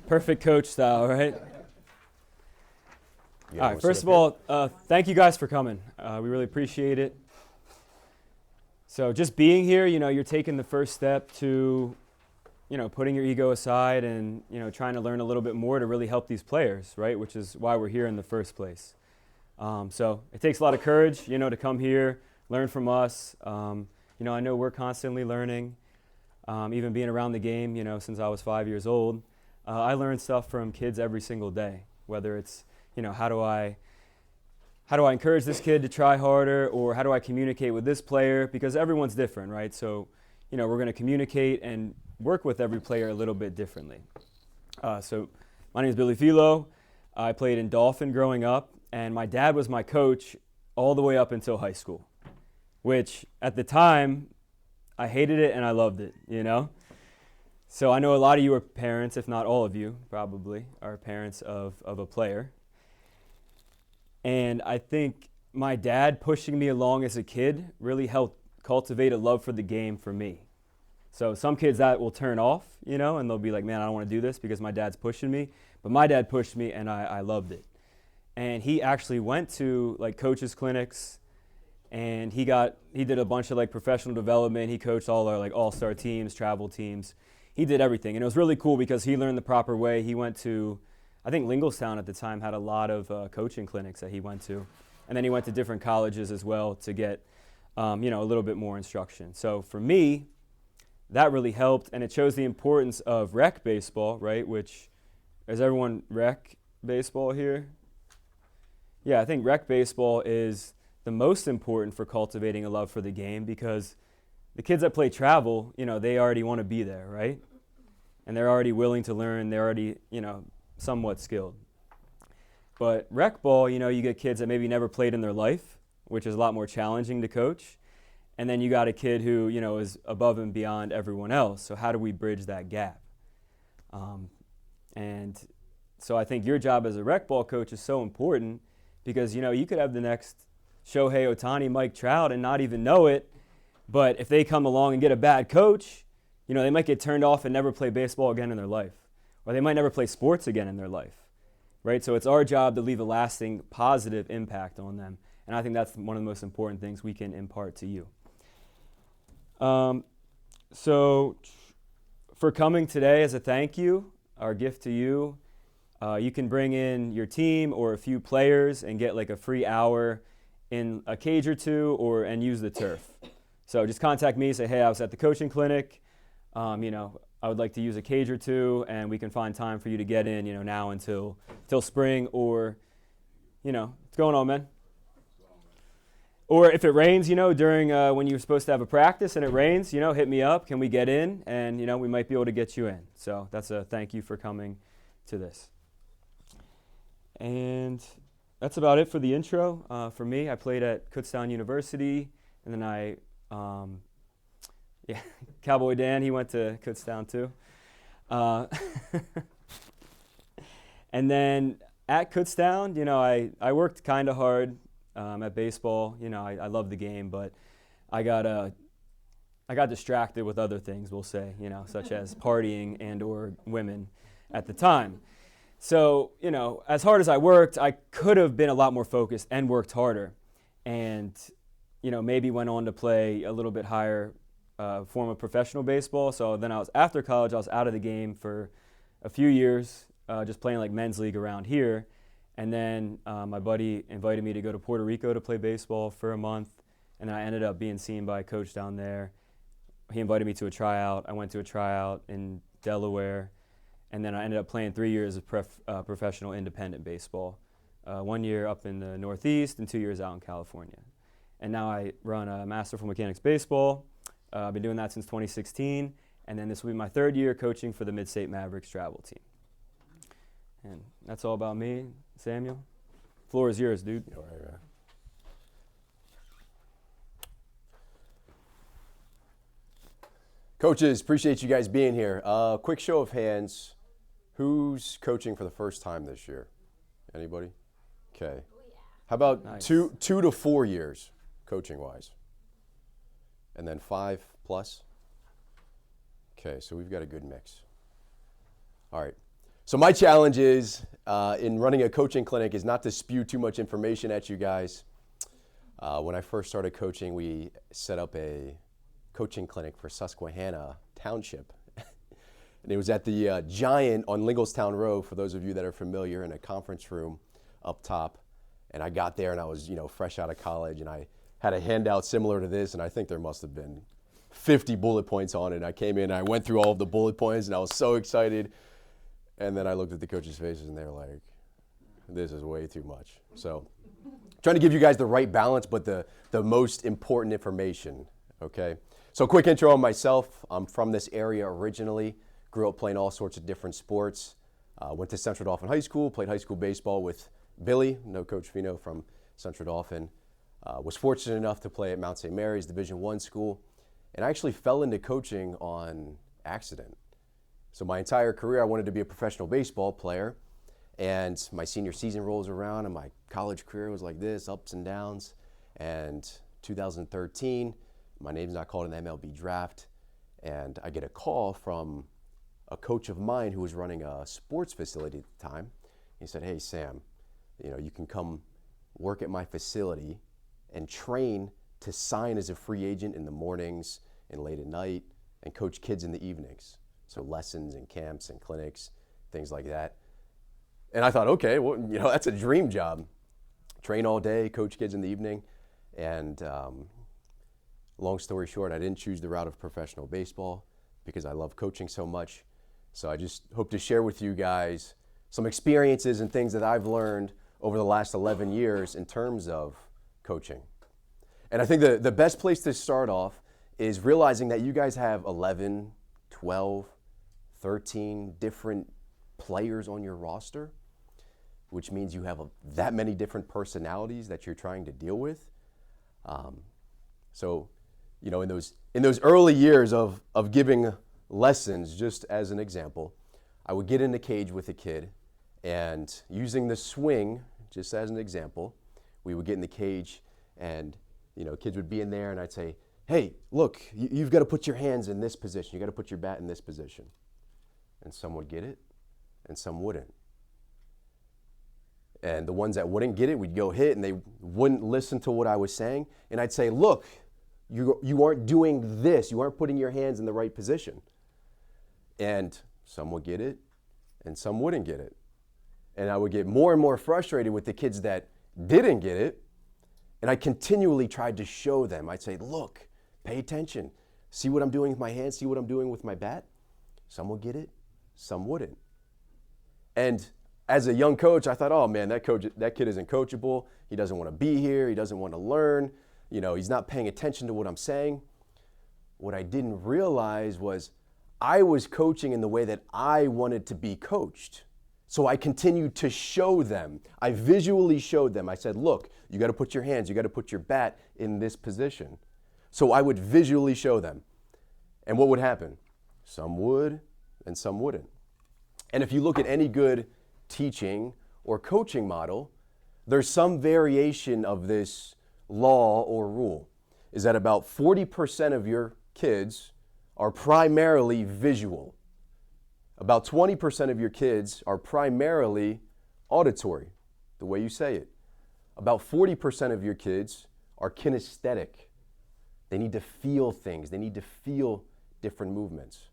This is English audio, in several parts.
Perfect coach style, right? You All wanna right, sit first of up all, thank you guys for coming. We really appreciate it. So just being here, you're taking the first step to, putting your ego aside and, trying to learn a little bit more to really help these players, right? Which is why we're here in the first place. So it takes a lot of courage, to come here, learn from us. I know we're constantly learning, even being around the game, since I was 5 years old. I learn stuff from kids every single day, whether it's, how do I encourage this kid to try harder, or how do I communicate with this player? Because everyone's different, right? So, we're going to communicate and work with every player a little bit differently. So my name is Billy Philo. I played in Dauphin growing up, and my dad was my coach all the way up until high school, which at the time, I hated it and I loved it, So I know a lot of you are parents, if not all of you probably, are parents of a player. And I think my dad pushing me along as a kid really helped cultivate a love for the game for me. So some kids that will turn off, and they'll be like, man, I don't want to do this because my dad's pushing me. But my dad pushed me and I loved it. And he actually went to like coaches clinics, and he did a bunch of like professional development. He coached all our like all-star teams, travel teams. He did everything. And it was really cool because he learned the proper way. He went to, I think Linglestown at the time had a lot of coaching clinics that he went to. And then he went to different colleges as well to get, a little bit more instruction. So for me, that really helped. And it shows the importance of rec baseball, right? Which, is everyone rec baseball here? Yeah, I think rec baseball is the most important for cultivating a love for the game, because the kids that play travel, they already want to be there, right? And they're already willing to learn. They're already, somewhat skilled. But rec ball, you get kids that maybe never played in their life, which is a lot more challenging to coach. And then you got a kid who, is above and beyond everyone else. So how do we bridge that gap? And so I think your job as a rec ball coach is so important, because, you could have the next Shohei Ohtani, Mike Trout, and not even know it. But if they come along and get a bad coach, they might get turned off and never play baseball again in their life. Or they might never play sports again in their life, right? So it's our job to leave a lasting positive impact on them. And I think that's one of the most important things we can impart to you. So for coming today as a thank you, our gift to you, you can bring in your team or a few players and get like a free hour in a cage or two, and use the turf. So just contact me, say, hey, I was at the coaching clinic. I would like to use a cage or two, and we can find time for you to get in, now until spring, or, what's going on, man? Or if it rains, during when you're supposed to have a practice and it rains, hit me up. Can we get in? And, we might be able to get you in. So that's a thank you for coming to this. And that's about it for the intro. For me, I played at Kutztown University, and then Cowboy Dan, he went to Kutztown too. And then at Kutztown, I worked kind of hard at baseball. I love the game, but I got distracted with other things, we'll say, such as partying and or women at the time. So, as hard as I worked, I could have been a lot more focused and worked harder, and, maybe went on to play a little bit higher form of professional baseball. So then after college, I was out of the game for a few years, just playing like men's league around here. And then my buddy invited me to go to Puerto Rico to play baseball for a month, and then I ended up being seen by a coach down there. He invited me to a tryout. I went to a tryout in Delaware. And then I ended up playing 3 years of professional independent baseball. 1 year up in the Northeast and 2 years out in California. And now I run a Masterful Mechanics Baseball. I've been doing that since 2016. And then this will be my 3rd year coaching for the Mid-State Mavericks travel team. And that's all about me. Samuel, floor is yours, dude. All right. Coaches, appreciate you guys being here. Quick show of hands. Who's coaching for the first time this year? Anybody? Okay. How about Nice. 2 to 4 years coaching-wise? And then 5 plus? Okay, so we've got a good mix. All right. So my challenge is in running a coaching clinic is not to spew too much information at you guys. When I first started coaching, we set up a coaching clinic for Susquehanna Township. And it was at the Giant on Linglestown Road, for those of you that are familiar, in a conference room up top. And I got there and I was, fresh out of college, and I had a handout similar to this, and I think there must have been 50 bullet points on it. And I came in and I went through all of the bullet points and I was so excited. And then I looked at the coaches' faces and they were like, this is way too much. So trying to give you guys the right balance, but the most important information, okay? So quick intro on myself. I'm from this area originally. Grew up playing all sorts of different sports. Went to Central Dauphin High School, played high school baseball with Billy, Coach Fino from Central Dauphin. Was fortunate enough to play at Mount St. Mary's Division I school. And I actually fell into coaching on accident. So my entire career, I wanted to be a professional baseball player. And my senior season rolls around and my college career was like this, ups and downs. And 2013, my name's not called in the MLB draft. And I get a call from a coach of mine who was running a sports facility at the time. He said, hey, Sam, you can come work at my facility and train to sign as a free agent in the mornings and late at night and coach kids in the evenings. So lessons and camps and clinics, things like that. And I thought, okay, well, that's a dream job. Train all day, coach kids in the evening. And long story short, I didn't choose the route of professional baseball because I love coaching so much. So I just hope to share with you guys some experiences and things that I've learned over the last 11 years in terms of coaching. And I think the best place to start off is realizing that you guys have 11, 12, 13 different players on your roster, which means you have that many different personalities that you're trying to deal with. So, in those early years of giving lessons, just as an example, I would get in the cage with a kid, and using the swing, just as an example, we would get in the cage, and kids would be in there, and I'd say, hey, look, you've got to put your hands in this position. You got to put your bat in this position. And some would get it, and some wouldn't. And the ones that wouldn't get it, we'd go hit, and they wouldn't listen to what I was saying. And I'd say, look, you aren't doing this. You aren't putting your hands in the right position. And some would get it, and some wouldn't get it. And I would get more and more frustrated with the kids that didn't get it. And I continually tried to show them. I'd say, look, pay attention. See what I'm doing with my hands. See what I'm doing with my bat. Some would get it, some wouldn't. And as a young coach, I thought, oh man, that kid isn't coachable. He doesn't want to be here. He doesn't want to learn. He's not paying attention to what I'm saying. What I didn't realize was I was coaching in the way that I wanted to be coached. So I continued to show them. I visually showed them. I said, look, you got to put your hands, you got to put your bat in this position. So I would visually show them. And what would happen? Some would and some wouldn't. And if you look at any good teaching or coaching model, there's some variation of this law or rule. Is that about 40% of your kids are primarily visual. About 20% of your kids are primarily auditory, the way you say it. About 40% of your kids are kinesthetic. They need to feel things. They need to feel different movements.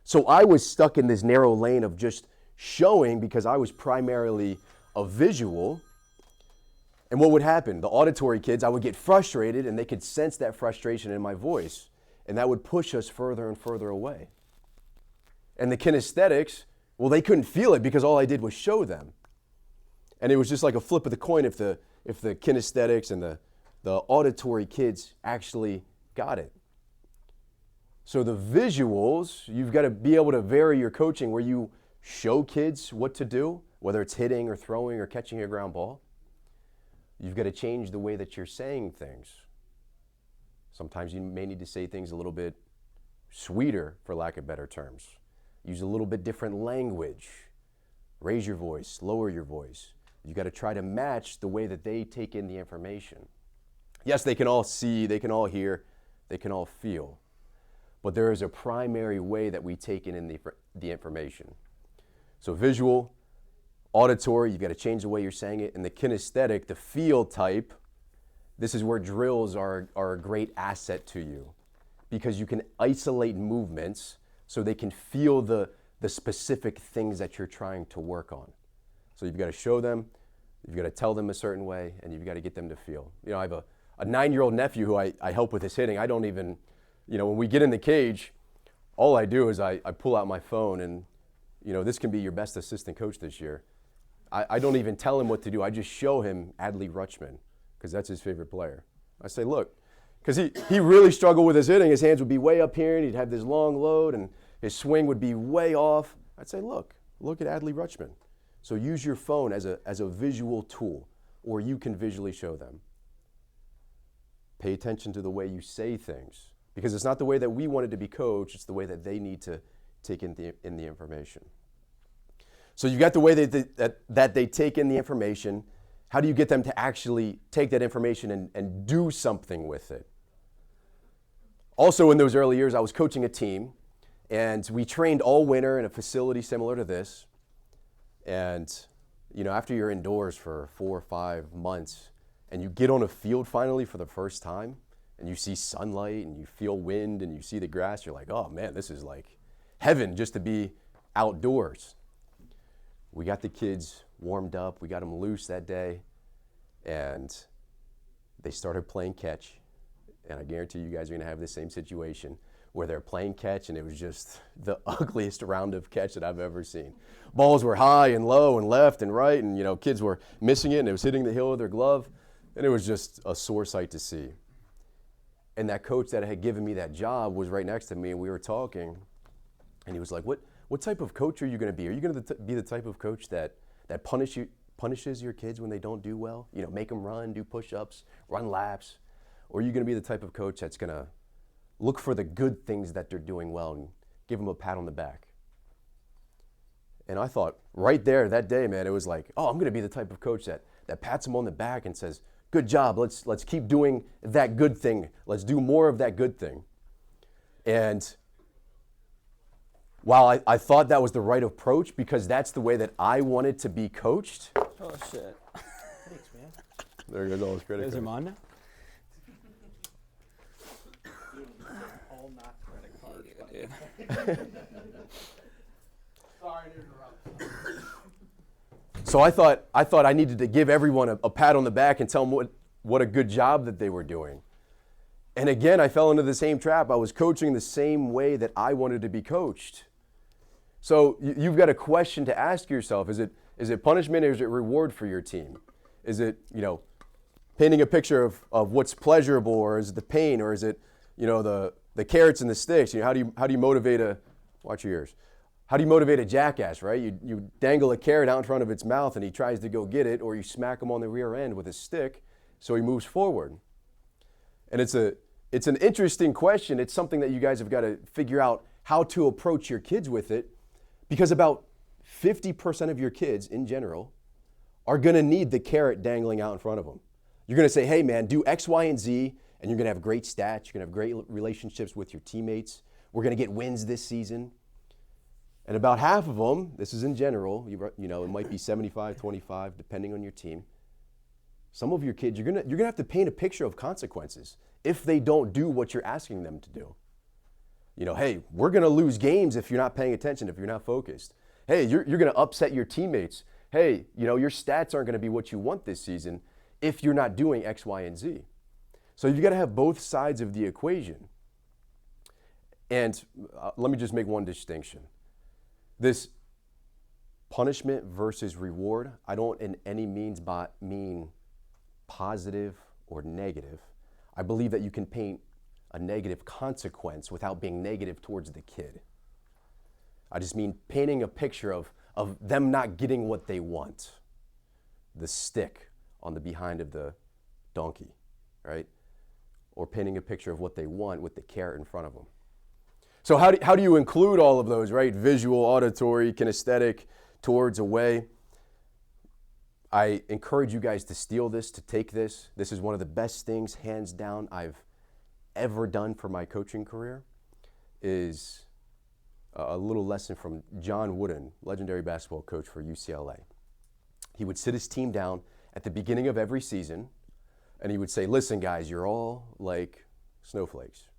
So I was stuck in this narrow lane of just showing because I was primarily a visual. And what would happen? The auditory kids, I would get frustrated, and they could sense that frustration in my voice. And that would push us further and further away. And the kinesthetics, well, they couldn't feel it because all I did was show them. And it was just like a flip of the coin if the kinesthetics and the auditory kids actually got it. So the visuals, you've got to be able to vary your coaching where you show kids what to do, whether it's hitting or throwing or catching a ground ball. You've got to change the way that you're saying things. Sometimes you may need to say things a little bit sweeter, for lack of better terms. Use a little bit different language. Raise your voice, lower your voice. You've got to try to match the way that they take in the information. Yes, they can all see, they can all hear, they can all feel. But there is a primary way that we take in the information. So visual, auditory, you've got to change the way you're saying it. And the kinesthetic, the feel type, this is where drills are a great asset to you because you can isolate movements so they can feel the specific things that you're trying to work on. So you've got to show them, you've got to tell them a certain way, and you've got to get them to feel. You know, I have a 9-year-old nephew who I help with his hitting. I don't even, you know, when we get in the cage, all I do is I pull out my phone and, you know, this can be your best assistant coach this year. I don't even tell him what to do. I just show him Adley Rutschman because that's his favorite player. I say, look, because he really struggled with his hitting. His hands would be way up here and he'd have this long load and his swing would be way off. I'd say, look at Adley Rutschman. So use your phone as a visual tool, or you can visually show them. Pay attention to the way you say things, because it's not the way that we wanted to be coached, it's the way that they need to take in the information. So you got the way that they take in the information. How do you get them to actually take that information and do something with it? Also in those early years, I was coaching a team, and we trained all winter in a facility similar to this. And, you know, after you're indoors for 4 or 5 months and you get on a field finally for the first time and you see sunlight and you feel wind and you see the grass, you're like, oh man, this is like heaven just to be outdoors. We got the kids warmed up, we got them loose that day, and they started playing catch. And I guarantee you guys are gonna have the same situation where they're playing catch, and it was just the ugliest round of catch that I've ever seen. Balls were high and low and left and right, and you know, kids were missing it, and it was hitting the heel of their glove, and it was just a sore sight to see. And that coach that had given me that job was right next to me, and we were talking, and he was like, what type of coach are you gonna be? Are you gonna be the type of coach that punishes your kids when they don't do well? You know, make them run, do push-ups, run laps? Or are you gonna be the type of coach that's gonna look for the good things that they're doing well and give them a pat on the back? And I thought right there that day, man, it was like, oh, I'm going to be the type of coach that pats them on the back and says, good job, let's keep doing that good thing. Let's do more of that good thing. And while I thought that was the right approach because that's the way that I wanted to be coached. Oh, shit. Thanks, man. There goes all his credit. Those are mine now? All not credit cards. Yeah, dude. Sorry to interrupt. So I thought I needed to give everyone a pat on the back and tell them what a good job that they were doing. And again, I fell into the same trap. I was coaching the same way that I wanted to be coached. So you've got a question to ask yourself. Is it punishment or is it reward for your team? Is it, you know, painting a picture of what's pleasurable, or is it the pain, or is it, you know, the carrots and the sticks? You know, how do you motivate watch your ears. How do you motivate a jackass, right? You dangle a carrot out in front of its mouth and he tries to go get it, or you smack him on the rear end with a stick so he moves forward. And it's an interesting question. It's something that you guys have got to figure out how to approach your kids with it, because about 50% of your kids in general are going to need the carrot dangling out in front of them. You're going to say, hey man, do X, Y, and Z, and you're going to have great stats. You're going to have great relationships with your teammates. We're going to get wins this season. And about half of them, this is in general, you know, it might be 75-25, depending on your team. Some of your kids, you're gonna have to paint a picture of consequences if they don't do what you're asking them to do. You know, hey, we're gonna lose games if you're not paying attention, if you're not focused. Hey, you're gonna upset your teammates. Hey, you know, your stats aren't gonna be what you want this season if you're not doing X, Y, and Z. So you've got to have both sides of the equation. And let me just make one distinction. This punishment versus reward, I don't in any means mean positive or negative. I believe that you can paint a negative consequence without being negative towards the kid. I just mean painting a picture of them not getting what they want. The stick on the behind of the donkey, right? Or painting a picture of what they want with the carrot in front of them. So how do you include all of those, right? Visual, auditory, kinesthetic, towards, away. I encourage you guys to steal this, to take this. This is one of the best things, hands down, I've ever done for my coaching career, is a little lesson from John Wooden, legendary basketball coach for UCLA. He would sit his team down at the beginning of every season, and he would say, listen, guys, you're all like snowflakes.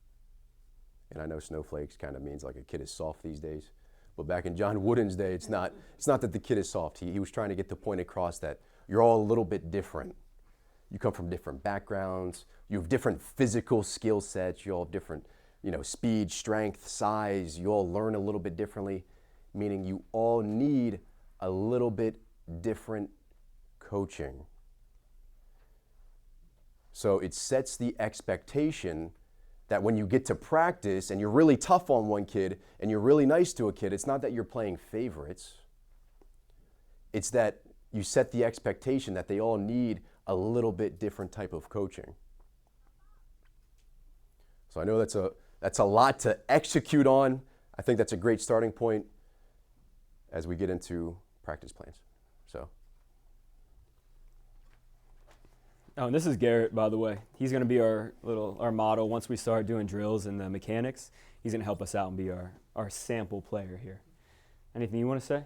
And I know snowflakes kind of means like a kid is soft these days. But back in John Wooden's day, it's not that the kid is soft. He was trying to get the point across that you're all a little bit different. You come from different backgrounds. You have different physical skill sets. You all have different, speed, strength, size. You all learn a little bit differently, meaning you all need a little bit different coaching. So it sets the expectation that when you get to practice and you're really tough on one kid and you're really nice to a kid, it's not that you're playing favorites. It's that you set the expectation that they all need a little bit different type of coaching. So I know that's a lot to execute on. I think that's a great starting point as we get into practice plans. So. Oh, and this is Garrett, by the way. He's going to be our model once we start doing drills and the mechanics. He's going to help us out and be our sample player here. Anything you want to say?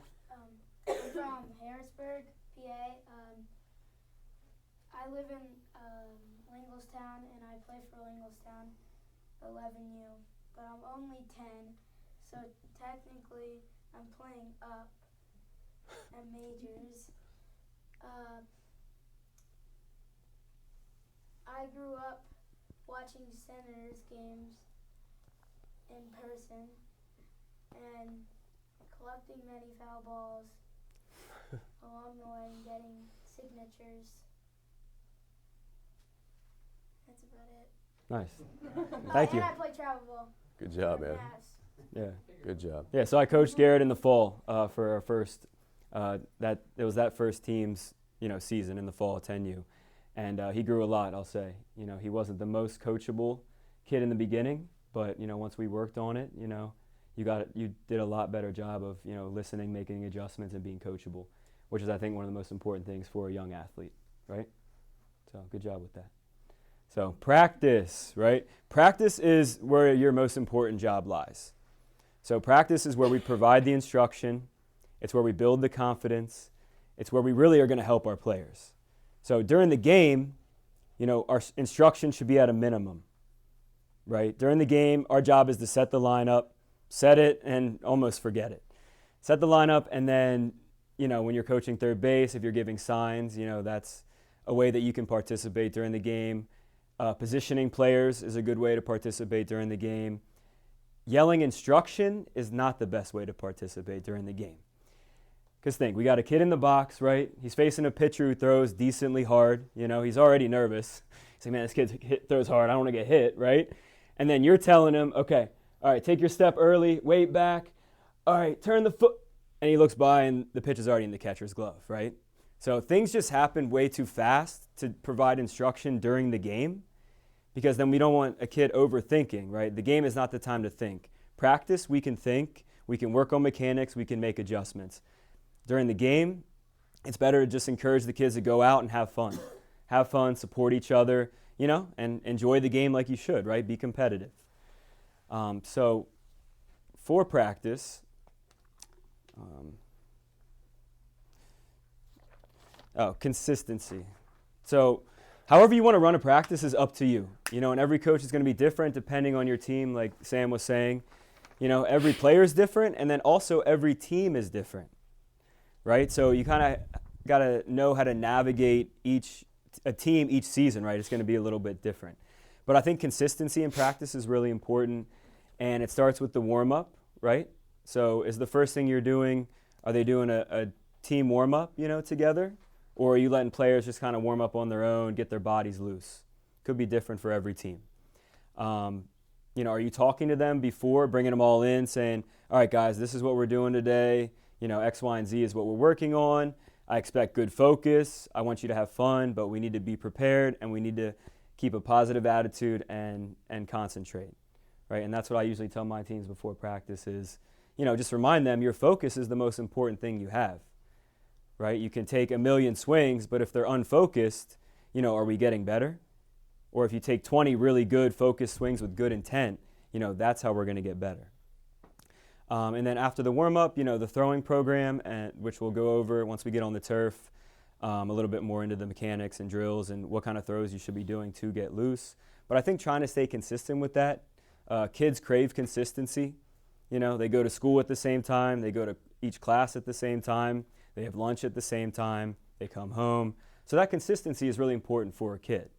I'm from Harrisburg, PA. I live in Linglestown, and I play for Linglestown 11U, but I'm only 10, so technically I'm playing up at majors. I grew up watching Senators games in person and collecting many foul balls along the way and getting signatures. That's about it. Nice. Thank you. And I play travel ball. Good job, for man. Mavs. Yeah. Good job. Yeah, so I coached Garrett in the fall for our first, it was that first team's, season in the fall at 10U. And he grew a lot, I'll say. He wasn't the most coachable kid in the beginning, but, once we worked on it, you did a lot better job of, listening, making adjustments, and being coachable, which is, I think, one of the most important things for a young athlete, right? So good job with that. So practice, right? Practice is where your most important job lies. So practice is where we provide the instruction. It's where we build the confidence. It's where we really are going to help our players. So during the game, our instruction should be at a minimum, right? During the game, our job is to set the lineup, set it, and almost forget it. Set the lineup, and then, when you're coaching third base, if you're giving signs, that's a way that you can participate during the game. Positioning players is a good way to participate during the game. Yelling instruction is not the best way to participate during the game. Because think, we got a kid in the box, right? He's facing a pitcher who throws decently hard. He's already nervous. He's like, man, this kid throws hard. I don't want to get hit, right? And then you're telling him, okay, all right, take your step early, wait back. All right, turn the foot. And he looks by and the pitch is already in the catcher's glove, right? So things just happen way too fast to provide instruction during the game because then we don't want a kid overthinking, right? The game is not the time to think. Practice, we can think, we can work on mechanics, we can make adjustments. During the game, it's better to just encourage the kids to go out and have fun. Have fun, support each other, and enjoy the game like you should, right? Be competitive. So for practice, consistency. So however you want to run a practice is up to you. And every coach is going to be different depending on your team, like Sam was saying. Every player is different, and then also every team is different. Right? So you kind of got to know how to navigate a team each season, right? It's going to be a little bit different. But I think consistency in practice is really important, and it starts with the warm-up, right? So is the first thing you're doing, are they doing a team warm-up, together? Or are you letting players just kind of warm up on their own, get their bodies loose? Could be different for every team. Are you talking to them before, bringing them all in, saying, all right, guys, this is what we're doing today. X, Y, and Z is what we're working on. I expect good focus. I want you to have fun, but we need to be prepared, and we need to keep a positive attitude and concentrate, right? And that's what I usually tell my teams before practice is, just remind them your focus is the most important thing you have, right? You can take 1,000,000 swings, but if they're unfocused, are we getting better? Or if you take 20 really good focused swings with good intent, that's how we're going to get better. And then after the warm-up, the throwing program, which we'll go over once we get on the turf, a little bit more into the mechanics and drills and what kind of throws you should be doing to get loose. But I think trying to stay consistent with that. Kids crave consistency. They go to school at the same time. They go to each class at the same time. They have lunch at the same time. They come home. So that consistency is really important for a kid.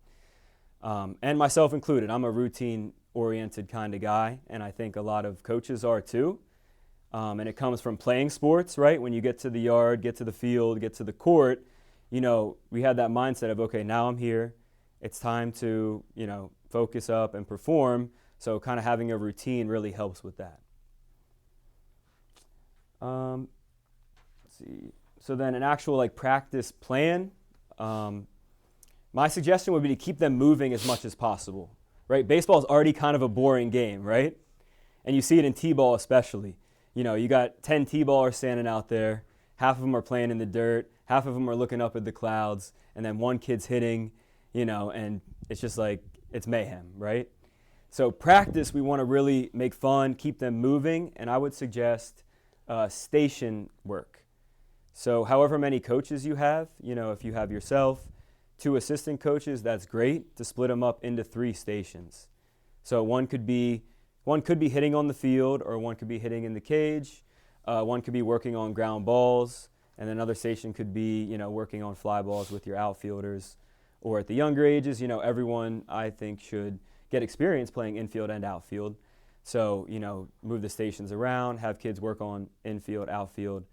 And myself included. I'm a routine-oriented kind of guy, and I think a lot of coaches are too. And it comes from playing sports, right? When you get to the yard, get to the field, get to the court, we had that mindset of, okay, now I'm here. It's time to, focus up and perform. So kind of having a routine really helps with that. Let's see. So then an actual practice plan. My suggestion would be to keep them moving as much as possible, right? Baseball is already kind of a boring game, right? And you see it in T-ball especially. You got 10 T-ballers standing out there. Half of them are playing in the dirt. Half of them are looking up at the clouds. And then one kid's hitting, and it's just it's mayhem, right? So practice, we want to really make fun, keep them moving, and I would suggest station work. So however many coaches you have, if you have yourself, 2 assistant coaches, that's great to split them up into 3 stations. So one could be hitting on the field, or one could be hitting in the cage. One could be working on ground balls, and another station could be, working on fly balls with your outfielders. Or at the younger ages, everyone I think should get experience playing infield and outfield. So, move the stations around, have kids work on infield, outfield,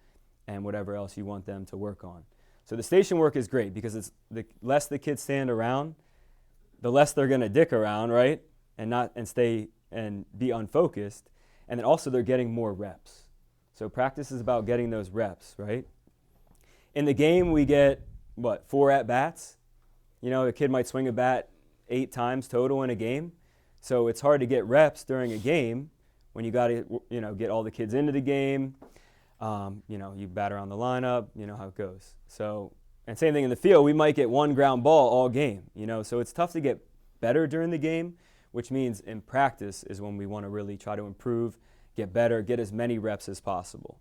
and whatever else you want them to work on. So the station work is great because it's the less the kids stand around, the less they're going to dick around, right? And stay and be unfocused. And then also they're getting more reps. So practice is about getting those reps, right? In the game we get 4 at-bats. A kid might swing a bat 8 times total in a game. So it's hard to get reps during a game when you got to, get all the kids into the game. You bat around the lineup, how it goes. So, and same thing in the field, we might get 1 ground ball all game, so it's tough to get better during the game, which means in practice is when we want to really try to improve, get better, get as many reps as possible.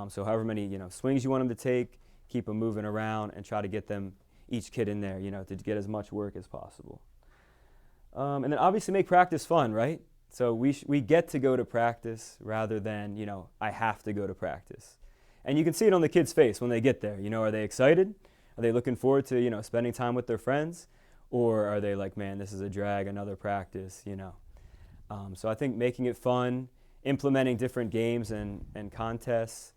So however many, swings you want them to take, keep them moving around and try to get them, each kid in there, to get as much work as possible. And then obviously make practice fun, right? So we get to go to practice rather than, I have to go to practice. And you can see it on the kids' face when they get there. Are they excited? Are they looking forward to, spending time with their friends? Or are they like, man, this is a drag, another practice, So I think making it fun, implementing different games and contests,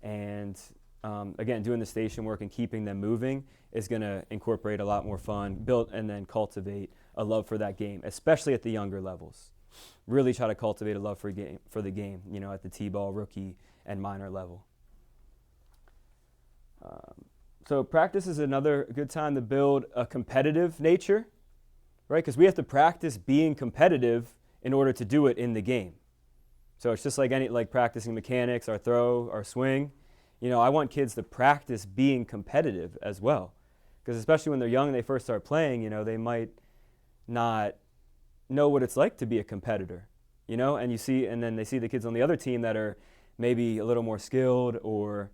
and again, doing the station work and keeping them moving is going to incorporate a lot more fun, build and then cultivate a love for that game, especially at the younger levels. Really try to cultivate a love for the game, at the T-ball, rookie, and minor level. So practice is another good time to build a competitive nature, right? Because we have to practice being competitive in order to do it in the game. So it's just like practicing mechanics, our throw, our swing. I want kids to practice being competitive as well. Because especially when they're young and they first start playing, they might not know what it's like to be a competitor, and then they see the kids on the other team that are maybe a little more skilled or,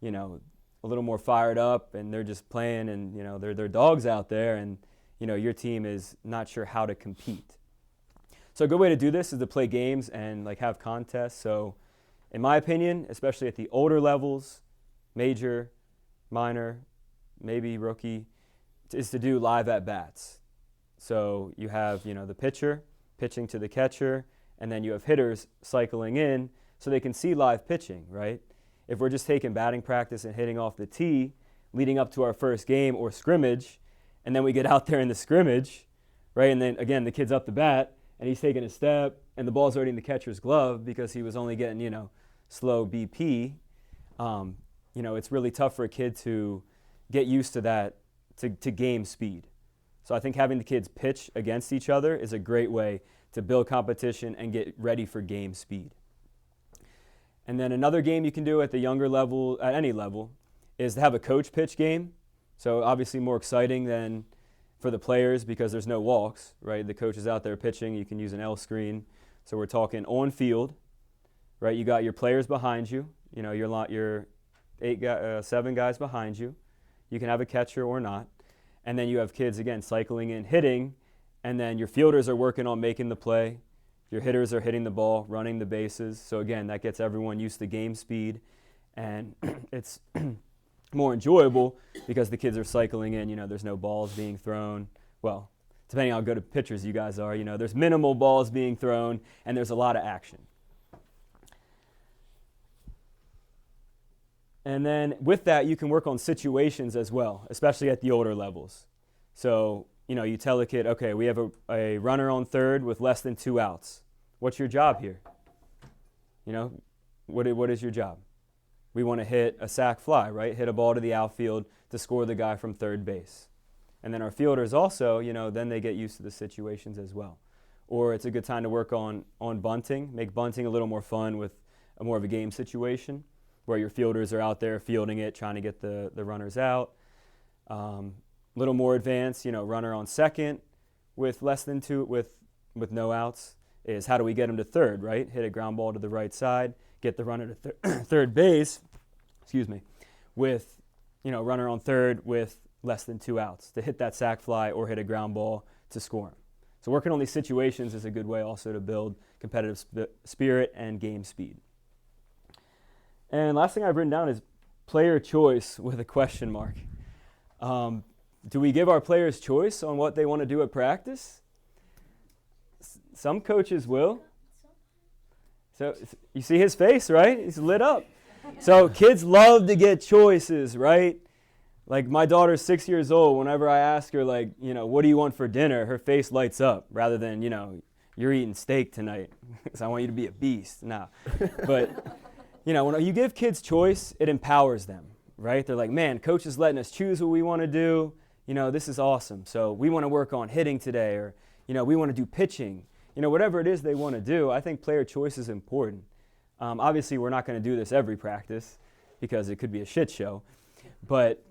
a little more fired up, and they're just playing and, they're dogs out there, and, your team is not sure how to compete. So a good way to do this is to play games and have contests. So in my opinion, especially at the older levels, major, minor, maybe rookie, is to do live at-bats. So you have, the pitcher pitching to the catcher, and then you have hitters cycling in so they can see live pitching, right? If we're just taking batting practice and hitting off the tee leading up to our first game or scrimmage, and then we get out there in the scrimmage, right? And then, again, the kid's up the bat, and he's taking a step, and the ball's already in the catcher's glove because he was only getting, slow BP. It's really tough for a kid to get used to that, to game speed. So I think having the kids pitch against each other is a great way to build competition and get ready for game speed. And then another game you can do at the younger level, at any level, is to have a coach pitch game. So obviously more exciting than for the players because there's no walks, right? The coach is out there pitching. You can use an L screen. So we're talking on field, right? You got your players behind you. You know, your 7 guys behind you. You can have a catcher or not. And then you have kids, again, cycling in, hitting. And then your fielders are working on making the play. Your hitters are hitting the ball, running the bases. So, again, that gets everyone used to game speed. And it's more enjoyable because the kids are cycling in. You know, there's no balls being thrown. Well, depending on how good of pitchers you guys are, you know, there's minimal balls being thrown, and there's a lot of action. And then with that, you can work on situations as well, especially at the older levels. So, you know, you tell a kid, okay, we have a runner on third with less than 2 outs. What's your job here? You know, what is your job? We want to hit a sac fly, right? Hit a ball to the outfield to score the guy from third base. And then our fielders also, you know, then they get used to the situations as well. Or it's a good time to work on bunting, make bunting a little more fun with more of a game situation where your fielders are out there fielding it, trying to get the runners out. Little more advanced, you know, runner on second with less than 2, with no outs is how do we get him to third, right? Hit a ground ball to the right side, get the runner to third base, with, you know, runner on third with less than 2 outs to hit that sac fly or hit a ground ball to score him. So working on these situations is a good way also to build competitive spirit and game speed. And last thing I've written down is player choice with a question mark. Do we give our players choice on what they want to do at practice? Some coaches will. So you see his face, right? He's lit up. So kids love to get choices, right? Like my daughter's 6 years old. Whenever I ask her, like, you know, what do you want for dinner? Her face lights up rather than, you know, you're eating steak tonight because I want you to be a beast. Nah. But, you know, when you give kids choice, it empowers them, right? They're like, man, coach is letting us choose what we want to do. You know, this is awesome. So we want to work on hitting today, or, you know, we want to do pitching. You know, whatever it is they want to do, I think player choice is important. Obviously, we're not going to do this every practice because it could be a shit show. But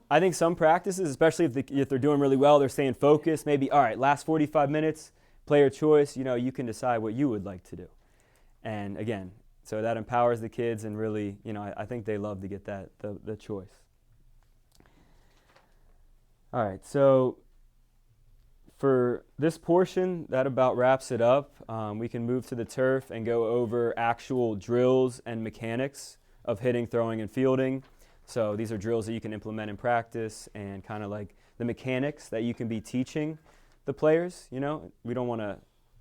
I think some practices, especially if they're doing really well, they're staying focused, maybe, all right, last 45 minutes, player choice, you know, you can decide what you would like to do. And again, so that empowers the kids, and really, you know, I think they love to get that, the choice. All right, so for this portion, that about wraps it up. We can move to the turf and go over actual drills and mechanics of hitting, throwing, and fielding. So these are drills that you can implement in practice, and kind of like the mechanics that you can be teaching the players. You know, we don't want to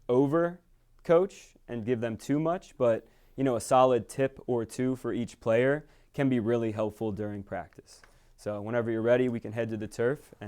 over coach and give them too much, but, you know, a solid tip or two for each player can be really helpful during practice. So whenever you're ready, we can head to the turf.